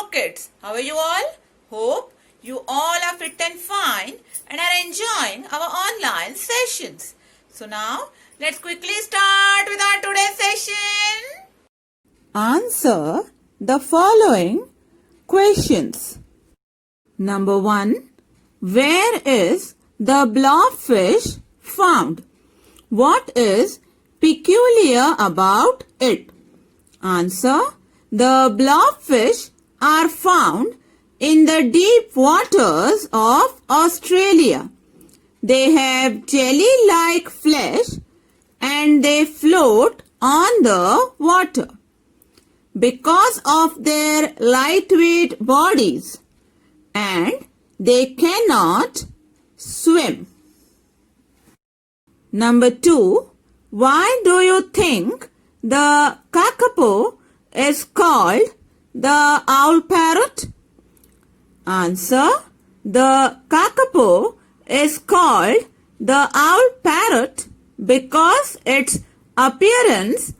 kids, how are you all? Hope you all are fit and fine and are enjoying our online sessions. So now let's quickly start with our today's session. Answer the following questions. Number 1. Where is the blobfish found? What is peculiar about it? Answer. The blobfish are found in the deep waters of Australia. They have jelly-like flesh and they float on the water. Because of their lightweight bodies and they cannot swim. Number 2. Why do you think the kakapo is called the owl parrot? Answer. The kakapo is called the owl parrot because its appearance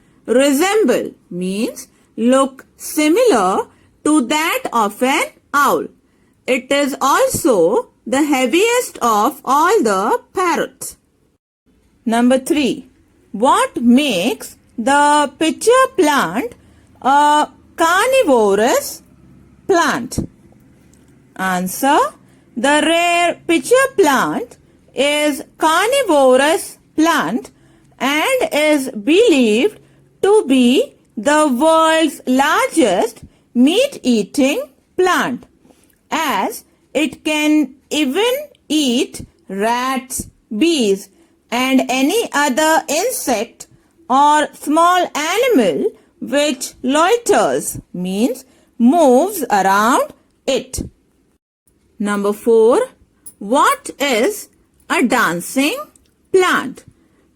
means look similar to that of an owl. It is also the heaviest of all the parrots. Number 3. What makes the pitcher plant a carnivorous plant? Answer. The rare pitcher plant is carnivorous plant and is believed to be the world's largest meat-eating plant, as it can even eat rats, bees, and any other insect or small animal which loiters, means moves around it. Number 4. What is a dancing plant?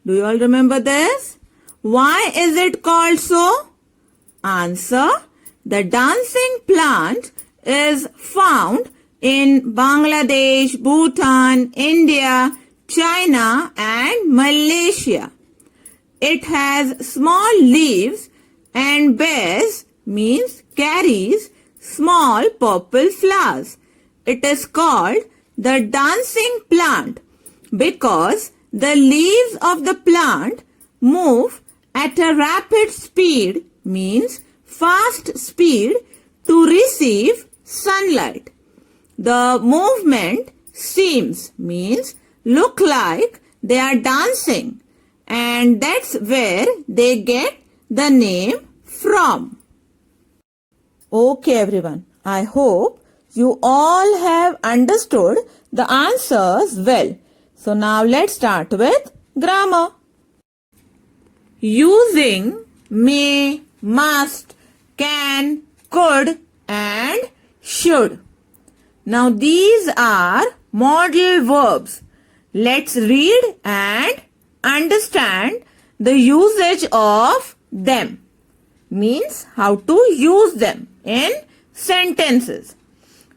Do you all remember this? Why is it called so? Answer. The dancing plant is found in Bangladesh, Bhutan, India, China and Malaysia. It has small leaves and bears, means carries, small purple flowers. It is called the dancing plant because the leaves of the plant move at a rapid speed, means fast speed, to receive sunlight. The movement seems, means look like they are dancing, and that's where they get the name from. Okay everyone, I hope you all have understood the answers well. So now let's start with grammar. Using may, must, can, could and should. Now these are modal verbs. Let's read and understand the usage of them. Means how to use them in sentences.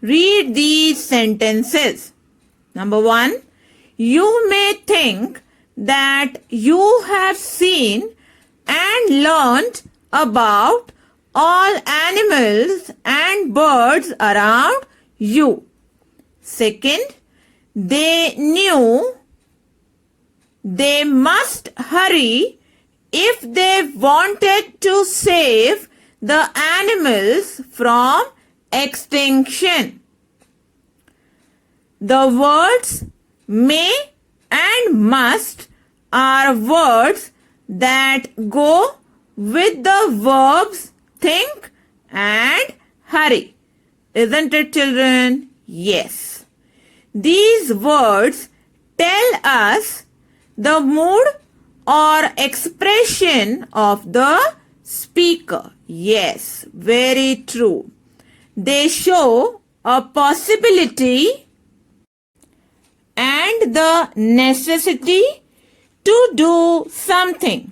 Read these sentences. Number 1. You may think that you have seen and learnt about all animals and birds around you. Second, they knew they must hurry if they wanted to save the animals from extinction. The words may and must are words that go with the verbs think and hurry. Isn't it, children? Yes. These words tell us the mood or expression of the speaker. Yes, very true. They show a possibility and the necessity to do something.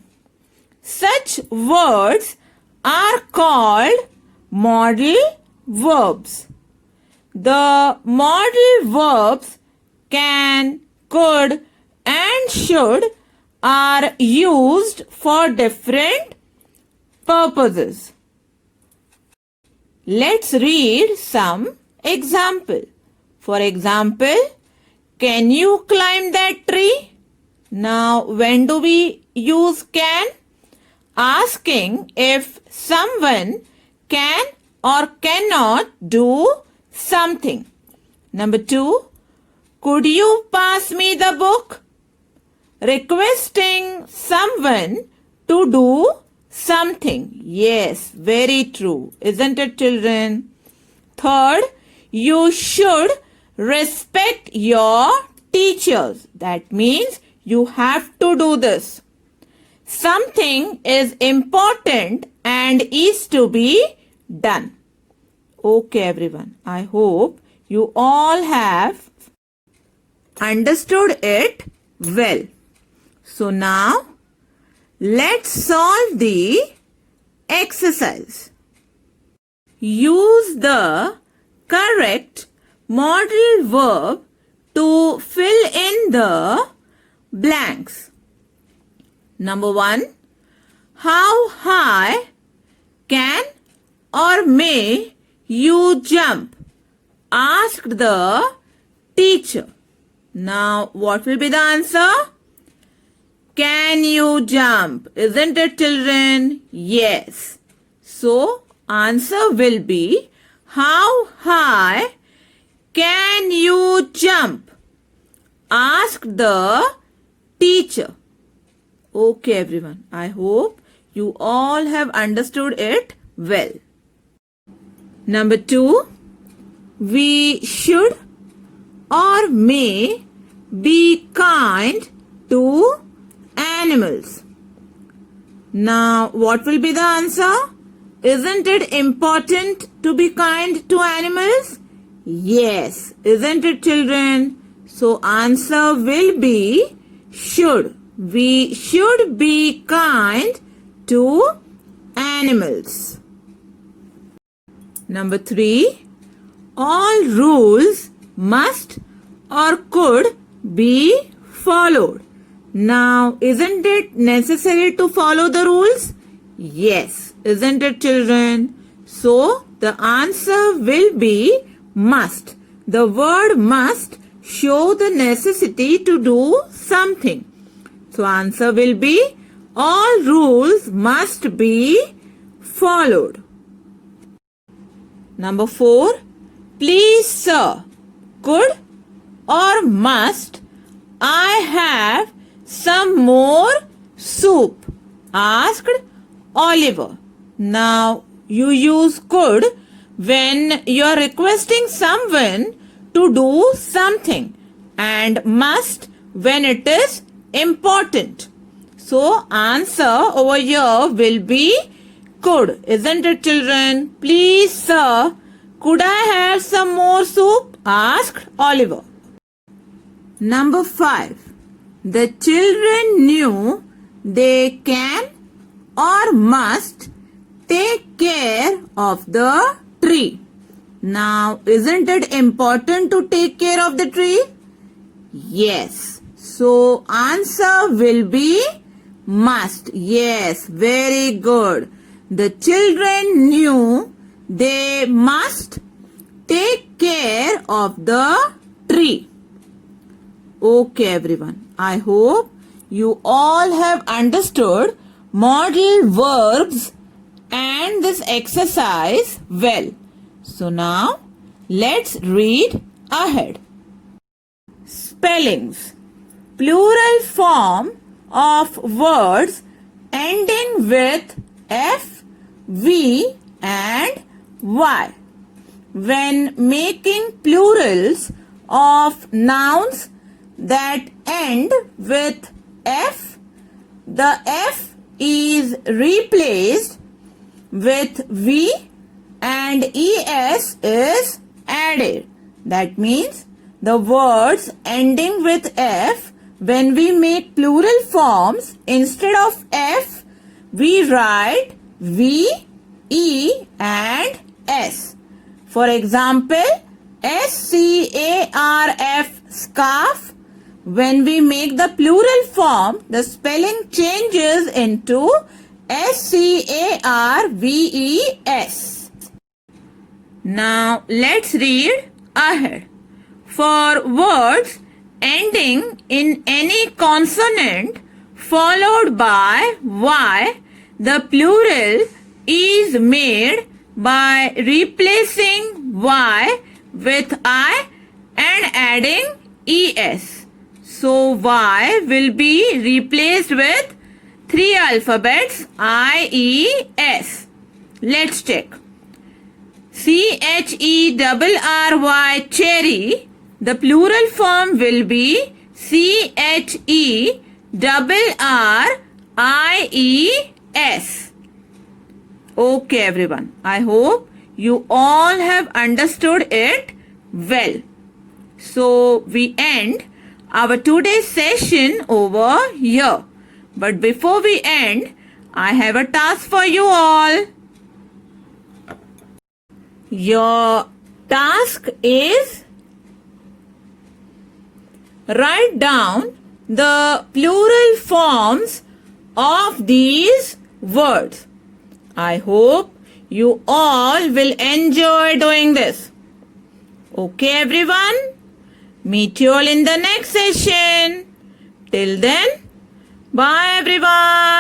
Such words are called modal verbs. The modal verbs can, could and should are used for different purposes. let's read some example. For example, can you climb that tree? Now, when do we use can? Asking if someone can or cannot do something. Number 2, could you pass me the book? Requesting someone to do something. Yes, very true. Isn't it, children? Third, you should respect your teachers. That means you have to do this. Something is important and is to be done. Okay, everyone. I hope you all have understood it well. So now, let's solve the exercise. Use the correct modal verb to fill in the blanks. Number 1. How high can or may you jump? Asked the teacher. Now, what will be the answer? Can you jump? Isn't it, children? Yes. So, answer will be how high can you jump? Asked the teacher. Okay, everyone. I hope you all have understood it well. Number 2. We should or may be kind to animals. Now, what will be the answer? Isn't it important to be kind to animals? Yes. Isn't it, children? So, answer will be should. We should be kind to animals. Number 3. All rules must or could be followed. Now, isn't it necessary to follow the rules? Yes. Isn't it, children? So, the answer will be must. The word must show the necessity to do something. So, answer will be all rules must be followed. Number 4. Please, sir, could or must I have some more soup? Asked Oliver. Now, you use could when you are requesting someone to do something and must when it is important. So, answer over here will be could. Isn't it, children? Please, sir, could I have some more soup? Asked Oliver. Number 5. The children knew they can or must take care of the tree. Now, isn't it important to take care of the tree? Yes. So, answer will be must. Yes, very good. The children knew they must take care of the tree. Okay, everyone. I hope you all have understood modal verbs and this exercise well. So now, let's read ahead. Spellings. Plural form of words ending with F, V and Y. When making plurals of nouns that end with F, the F is replaced with V and ES is added. That means the words ending with F, when we make plural forms, instead of F, we write V, E and S. For example, SCARF, scarf. When we make the plural form, the spelling changes into SCARVES. Now let's read ahead. For words ending in any consonant followed by Y, the plural is made by replacing Y with I and adding ES. So Y will be replaced with 3 alphabets IES. Let's check. CHERRY cherry, the plural form will be CHERRIES. Okay everyone, I hope you all have understood it well. So we end our today's session over here. But before we end, I have a task for you all. Your task is write down the plural forms of these words. I hope you all will enjoy doing this. Okay everyone? Meet you all in the next session. Till then, bye everyone.